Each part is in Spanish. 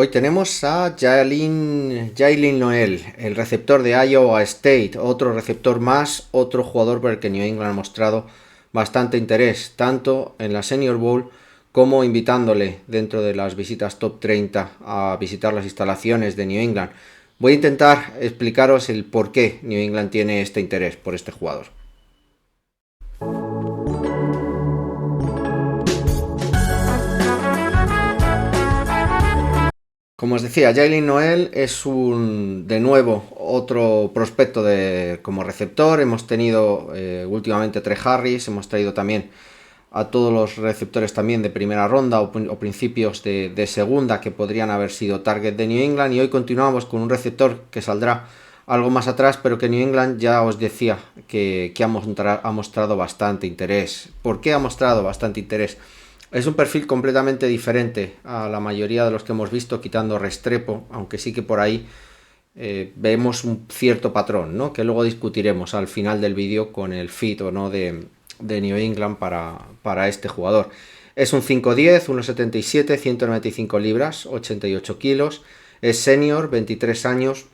Hoy tenemos a Jaylin Noel, el receptor de Iowa State, otro receptor más, otro jugador por el que New England ha mostrado bastante interés, tanto en la Senior Bowl como invitándole dentro de las visitas top 30 a visitar las instalaciones de New England. Voy a intentar explicaros el por qué New England tiene este interés por este jugador. Como os decía, Jaylin Noel es de nuevo otro prospecto como receptor. Hemos tenido últimamente Trey Harris, hemos traído también a todos los receptores también de primera ronda o principios de segunda que podrían haber sido target de New England, y hoy continuamos con un receptor que saldrá algo más atrás, pero que New England ya os decía que ha mostrado bastante interés. ¿Por qué ha mostrado bastante interés? Es un perfil completamente diferente a la mayoría de los que hemos visto, quitando Restrepo, aunque sí que por ahí vemos un cierto patrón, ¿no? Que luego discutiremos al final del vídeo con el fit o no de New England para este jugador. Es un 5'10", 1'77", 195 libras, 88 kilos. Es senior, 23 años,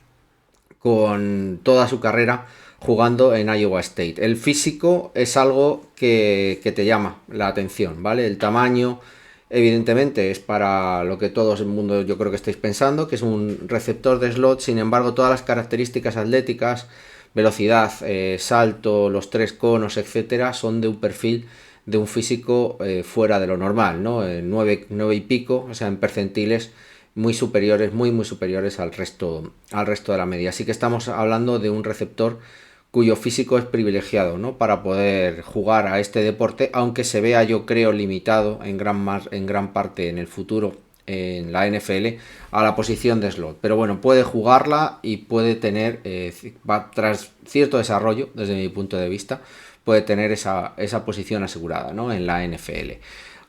con toda su carrera jugando en Iowa State. El físico es algo que te llama la atención, ¿vale? El tamaño, evidentemente, es para lo que todo el mundo yo creo que estáis pensando, que es un receptor de slot. Sin embargo, todas las características atléticas, velocidad, salto, los tres conos, etcétera, son de un perfil de un físico fuera de lo normal, ¿no? 9 y pico, o sea, en percentiles muy superiores, muy superiores al resto de la media. Así que estamos hablando de un receptor cuyo físico es privilegiado, ¿no? Para poder jugar a este deporte, aunque se vea, yo creo, limitado en gran parte en el futuro en la NFL a la posición de slot. Pero bueno, puede jugarla y puede tener, tras cierto desarrollo, desde mi punto de vista, puede tener esa posición asegurada, ¿no? En la NFL.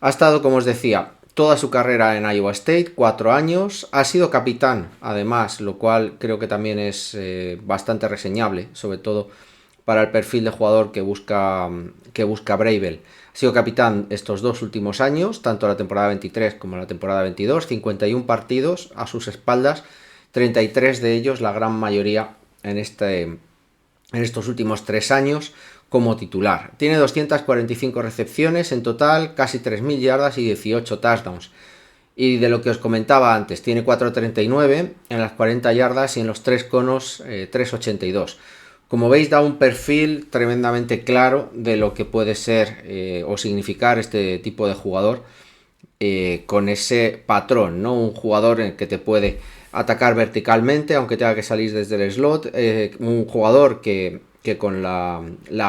Ha estado, como os decía, toda su carrera en Iowa State, 4 años. Ha sido capitán, además, lo cual creo que también es bastante reseñable, sobre todo para el perfil de jugador que busca Bravel. Ha sido capitán estos 2 últimos años, tanto la temporada 23 como la temporada 22, 51 partidos a sus espaldas, 33 de ellos, la gran mayoría en estos últimos 3 años, como titular. Tiene 245 recepciones en total, casi 3.000 yardas y 18 touchdowns. Y de lo que os comentaba antes, tiene 4.39 en las 40 yardas y en los 3 conos 3.82. Como veis, da un perfil tremendamente claro de lo que puede ser o significar este tipo de jugador, con ese patrón, ¿no? Un jugador en que te puede atacar verticalmente, aunque tenga que salir desde el slot. Un jugador que con la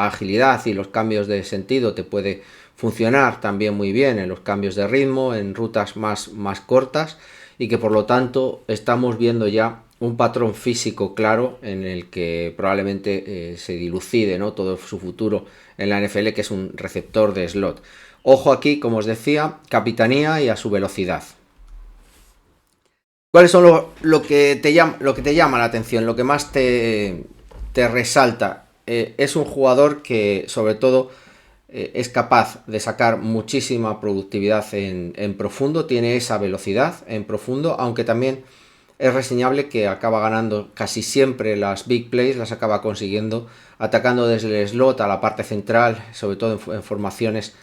agilidad y los cambios de sentido te puede funcionar también muy bien en los cambios de ritmo, en rutas más cortas, y que por lo tanto estamos viendo ya un patrón físico claro en el que probablemente se dilucide, ¿no? Todo su futuro en la NFL, que es un receptor de slot. Ojo aquí, como os decía, capitanía y a su velocidad. ¿Cuáles son lo que te llama la atención, lo que más te resalta? Es un jugador que sobre todo es capaz de sacar muchísima productividad en profundo, tiene esa velocidad en profundo, aunque también es reseñable que acaba ganando casi siempre las big plays, las acaba consiguiendo atacando desde el slot a la parte central, sobre todo en formaciones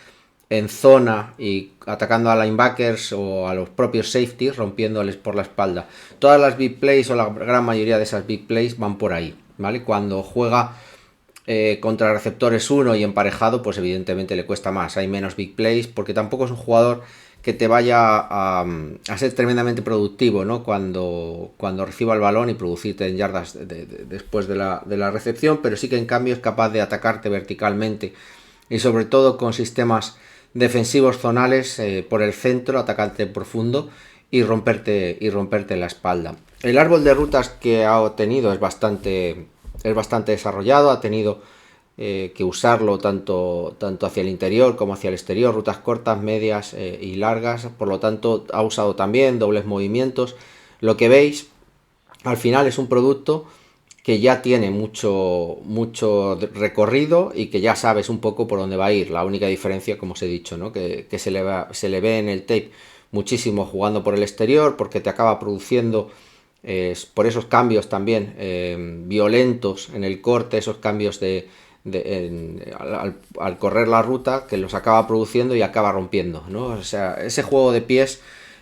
en zona y atacando a linebackers o a los propios safeties, rompiéndoles por la espalda. Todas las big plays o la gran mayoría de esas big plays van por ahí, ¿vale? Cuando juega contra receptores 1 y emparejado, pues evidentemente le cuesta más, hay menos big plays, porque tampoco es un jugador que te vaya a ser tremendamente productivo, ¿no? Cuando reciba el balón y producirte en yardas después de la recepción, pero sí que en cambio es capaz de atacarte verticalmente y sobre todo con sistemas defensivos zonales por el centro, atacarte profundo y romperte la espalda. El árbol de rutas que ha tenido es bastante desarrollado, ha tenido que usarlo tanto hacia el interior como hacia el exterior, rutas cortas, medias y largas, por lo tanto ha usado también dobles movimientos. Lo que veis al final es un producto que ya tiene mucho recorrido y que ya sabes un poco por dónde va a ir. La única diferencia, como os he dicho, ¿no? que se le ve en el tape muchísimo jugando por el exterior, porque te acaba produciendo por esos cambios también violentos en el corte, esos cambios al correr la ruta, que los acaba produciendo y acaba rompiendo, ¿no? O sea, ese juego de pies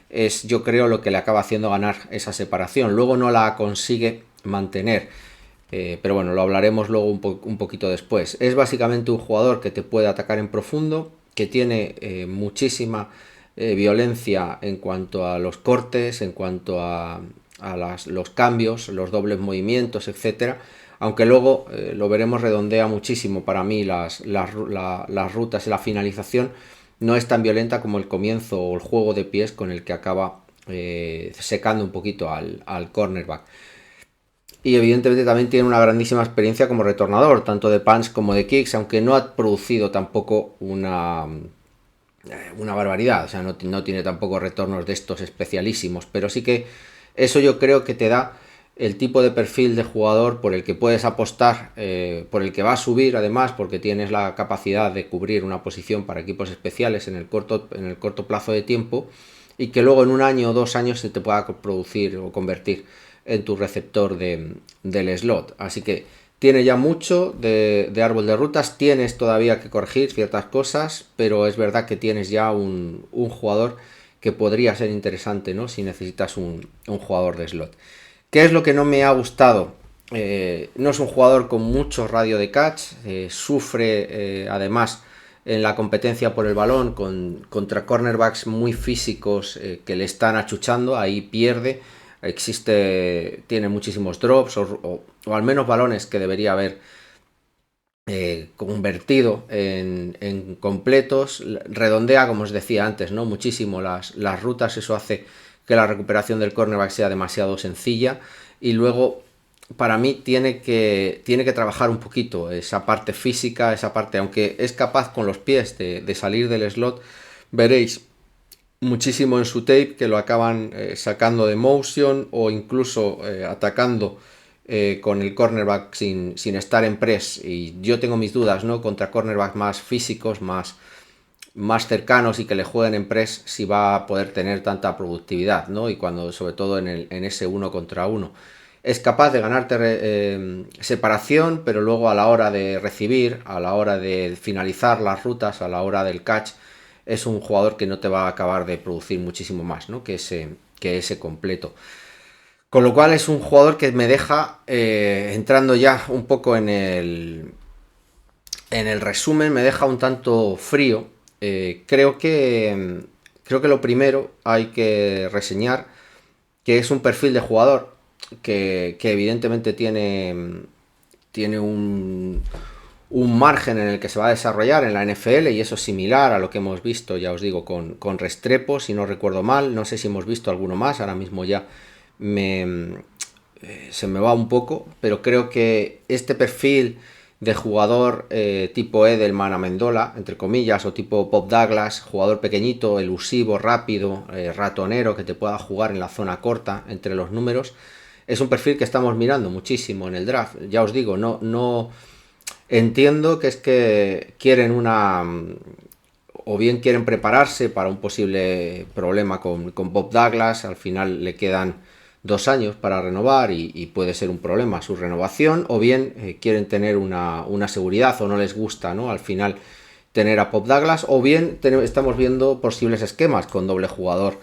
es, yo creo, lo que le acaba haciendo ganar esa separación. Luego no la consigue mantener. Pero bueno, lo hablaremos luego un poquito después. Es básicamente un jugador que te puede atacar en profundo, que tiene muchísima violencia en cuanto a los cortes, en cuanto a los cambios, los dobles movimientos, etcétera. Aunque luego lo veremos, redondea muchísimo para mí las rutas y la finalización. No es tan violenta como el comienzo o el juego de pies con el que acaba secando un poquito al cornerback. Y evidentemente también tiene una grandísima experiencia como retornador, tanto de punts como de kicks, aunque no ha producido tampoco una barbaridad, o sea, no tiene tampoco retornos de estos especialísimos, pero sí que eso yo creo que te da el tipo de perfil de jugador por el que puedes apostar, por el que va a subir además, porque tienes la capacidad de cubrir una posición para equipos especiales en el corto plazo de tiempo, y que luego en un año o 2 años se te pueda producir o convertir en tu receptor del slot. Así que tiene ya mucho de árbol de rutas, tienes todavía que corregir ciertas cosas, pero es verdad que tienes ya un jugador que podría ser interesante, ¿no? Si necesitas un jugador de slot. ¿Qué es lo que no me ha gustado? No es un jugador con mucho radio de catch, sufre además en la competencia por el balón contra cornerbacks muy físicos que le están achuchando, ahí pierde. Tiene muchísimos drops o al menos balones que debería haber convertido en completos. Redondea, como os decía antes, ¿no? Muchísimo las rutas, eso hace que la recuperación del cornerback sea demasiado sencilla, y luego para mí tiene que trabajar un poquito esa parte física, esa parte, aunque es capaz con los pies de salir del slot. Veréis muchísimo en su tape que lo acaban sacando de motion o incluso atacando con el cornerback sin estar en press, y yo tengo mis dudas, ¿no? Contra cornerbacks más físicos, más cercanos y que le jueguen en press, si va a poder tener tanta productividad, ¿no? Y cuando, sobre todo en ese 1 contra 1, es capaz de ganarte separación, pero luego a la hora de recibir, a la hora de finalizar las rutas, a la hora del catch, es un jugador que no te va a acabar de producir muchísimo más, ¿no? que ese completo. Con lo cual es un jugador que me deja, entrando ya un poco en el resumen, me deja un tanto frío. Creo que lo primero hay que reseñar que es un perfil de jugador que evidentemente tiene un margen en el que se va a desarrollar en la NFL, y eso es similar a lo que hemos visto, ya os digo, con Restrepo, si no recuerdo mal. No sé si hemos visto alguno más, ahora mismo ya se me va un poco, pero creo que este perfil de jugador tipo Edelman Amendola, entre comillas, o tipo Bob Douglas, jugador pequeñito, elusivo, rápido, ratonero, que te pueda jugar en la zona corta entre los números, es un perfil que estamos mirando muchísimo en el draft. Ya os digo, no entiendo que es que quieren o bien quieren prepararse para un posible problema con Bob Douglas. Al final le quedan 2 años para renovar y puede ser un problema su renovación, o bien quieren tener una seguridad, o no les gusta, ¿no? Al final tener a Bob Douglas, o bien estamos viendo posibles esquemas con doble jugador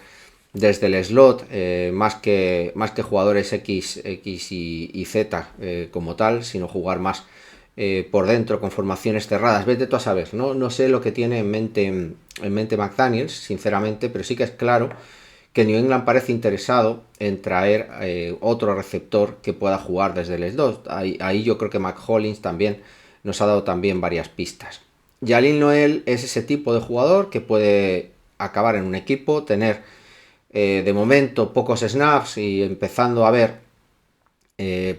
desde el slot, más que jugadores X y Z como tal, sino jugar más por dentro con formaciones cerradas. Vete tú a saber, no sé lo que tiene en mente McDaniels, sinceramente, pero sí que es claro que New England parece interesado en traer otro receptor que pueda jugar desde el slot. Ahí yo creo que McHollins también nos ha dado también varias pistas. Jaleel Noel es ese tipo de jugador que puede acabar en un equipo, tener de momento pocos snaps y empezando a ver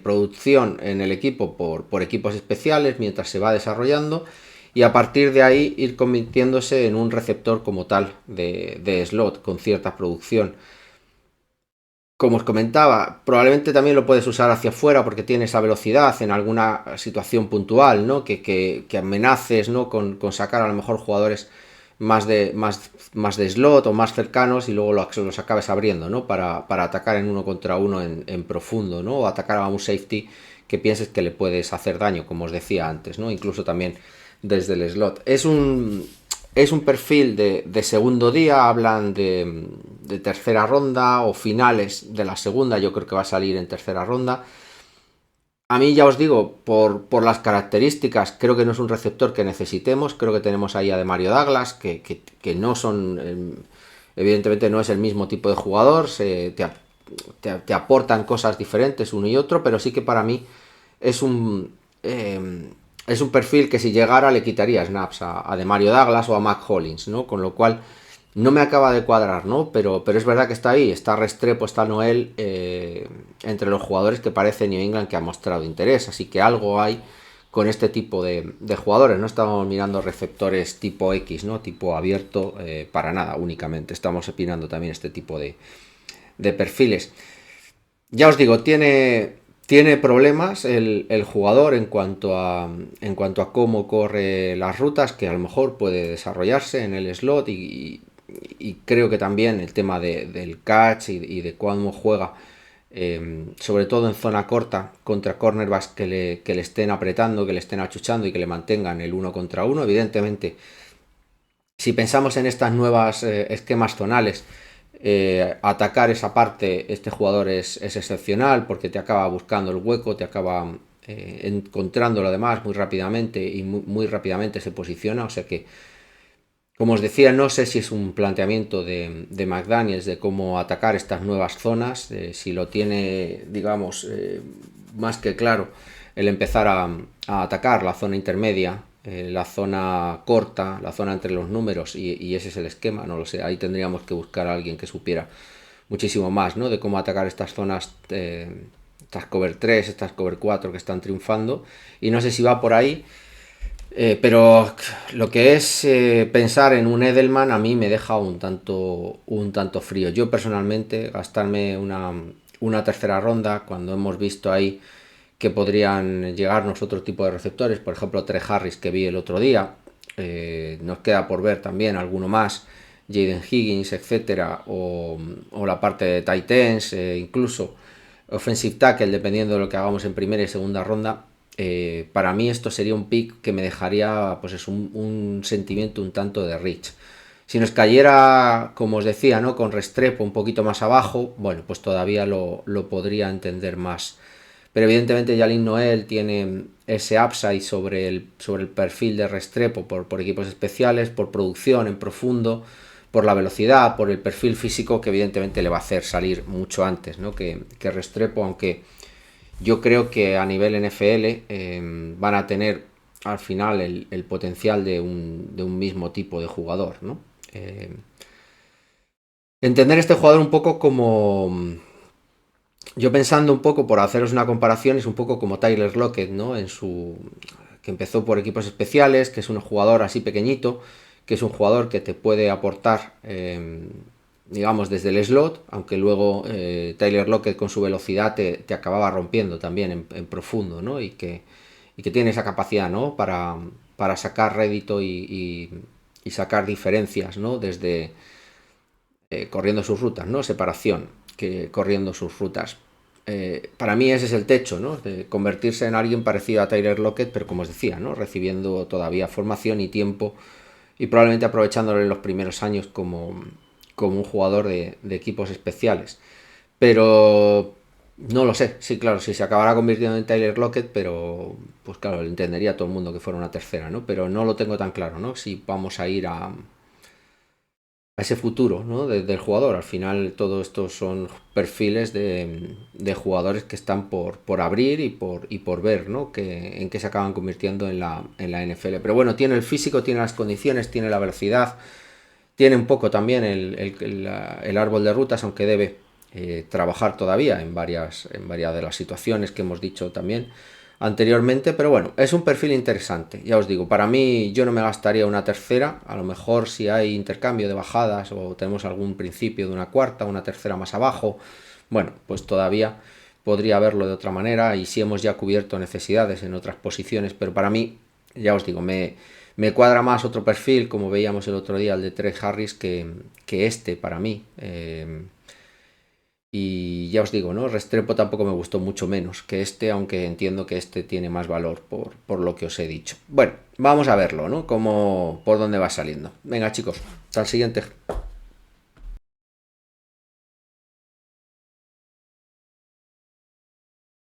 producción en el equipo por equipos especiales mientras se va desarrollando, y a partir de ahí ir convirtiéndose en un receptor como tal de slot con cierta producción. Como os comentaba, probablemente también lo puedes usar hacia afuera porque tiene esa velocidad en alguna situación puntual, ¿no? Que amenaces, ¿no? Con sacar a lo mejor jugadores más de slot o más cercanos y luego los acabes abriendo, ¿no? Para atacar en uno contra uno en profundo, ¿no? O atacar a un safety que pienses que le puedes hacer daño, como os decía antes, ¿no? Incluso también desde el slot. Es un perfil de segundo día, hablan de tercera ronda o finales de la segunda, yo creo que va a salir en tercera ronda. A mí ya os digo, por las características, creo que no es un receptor que necesitemos. Creo que tenemos ahí a de Mario Douglas, que no son, evidentemente no es el mismo tipo de jugador, te aportan cosas diferentes uno y otro, pero sí que para mí es es un perfil que si llegara le quitaría snaps a de Mario Douglas o a Mac Hollins, ¿no? Con lo cual no me acaba de cuadrar, ¿no? Pero es verdad que está ahí, está Restrepo, está Noel, entre los jugadores que parece New England que ha mostrado interés, así que algo hay con este tipo de jugadores. No estamos mirando receptores tipo X, ¿no? Tipo abierto, para nada, únicamente. Estamos opinando también este tipo de perfiles. Ya os digo, tiene problemas el jugador en cuanto a cómo corre las rutas, que a lo mejor puede desarrollarse en el slot y creo que también el tema del catch y de cómo juega, sobre todo en zona corta, contra cornerbacks que le estén apretando, que le estén achuchando y que le mantengan el uno contra uno. Evidentemente, si pensamos en estas nuevas esquemas zonales, atacar esa parte, este jugador es excepcional porque te acaba buscando el hueco, te acaba encontrándolo además muy rápidamente y muy rápidamente se posiciona. O sea que, como os decía, no sé si es un planteamiento de McDaniels de cómo atacar estas nuevas zonas, si lo tiene, digamos, más que claro el empezar a atacar la zona intermedia, la zona corta, la zona entre los números y ese es el esquema, no lo sé, ahí tendríamos que buscar a alguien que supiera muchísimo más, ¿no? De cómo atacar estas zonas, estas cover 3, estas cover 4 que están triunfando y no sé si va por ahí. Pero lo que es pensar en un Edelman a mí me deja un tanto frío. Yo personalmente gastarme una tercera ronda cuando hemos visto ahí que podrían llegarnos otro tipo de receptores, por ejemplo Trey Harris que vi el otro día, nos queda por ver también alguno más, Jaden Higgins, etcétera, o la parte de tight ends, incluso offensive tackle, dependiendo de lo que hagamos en primera y segunda ronda. Para mí esto sería un pick que me dejaría pues es un sentimiento un tanto de Rich. Si nos cayera, como os decía, ¿no? Con Restrepo un poquito más abajo, bueno, pues todavía lo podría entender más. Pero evidentemente Jalin Noel tiene ese upside sobre el perfil de Restrepo por equipos especiales, por producción en profundo, por la velocidad, por el perfil físico que evidentemente le va a hacer salir mucho antes, ¿no? que Restrepo, aunque yo creo que a nivel NFL van a tener al final el potencial de un mismo tipo de jugador, ¿no? Entender este jugador un poco como... Yo pensando un poco, por haceros una comparación, es un poco como Tyler Lockett, ¿no? Que empezó por equipos especiales, que es un jugador así pequeñito, que es un jugador que te puede aportar, digamos, desde el slot, aunque luego Tyler Lockett con su velocidad te acababa rompiendo también en profundo, ¿no? Y que tiene esa capacidad, ¿no? Para sacar rédito y sacar diferencias, ¿no? Desde corriendo sus rutas, ¿no? Separación, que corriendo sus rutas. Para mí ese es el techo, ¿no? De convertirse en alguien parecido a Tyler Lockett, pero como os decía, ¿no? Recibiendo todavía formación y tiempo y probablemente aprovechándolo en los primeros años como un jugador de equipos especiales. Pero no lo sé, sí, claro, si se acabará convirtiendo en Tyler Lockett, pero pues claro, entendería a todo el mundo que fuera una tercera, ¿no? Pero no lo tengo tan claro, ¿no? Si vamos a ir a ese futuro, ¿no? Del jugador. Al final todo esto son perfiles de jugadores que están por abrir y por ver, ¿no? En qué se acaban convirtiendo en la NFL. Pero bueno, tiene el físico, tiene las condiciones, tiene la velocidad, tiene un poco también el árbol de rutas, aunque debe trabajar todavía en varias de las situaciones que hemos dicho también anteriormente, pero bueno, es un perfil interesante, ya os digo, para mí yo no me gastaría una tercera, a lo mejor si hay intercambio de bajadas o tenemos algún principio de una cuarta, una tercera más abajo, bueno, pues todavía podría verlo de otra manera y si hemos ya cubierto necesidades en otras posiciones, pero para mí, ya os digo, me Me cuadra más otro perfil, como veíamos el otro día, el de Trey Harris, que este para mí. Y ya os digo, ¿no? Restrepo tampoco me gustó mucho menos que este, aunque entiendo que este tiene más valor por lo que os he dicho. Bueno, vamos a verlo, ¿no? Como por dónde va saliendo. Venga, chicos, hasta el siguiente.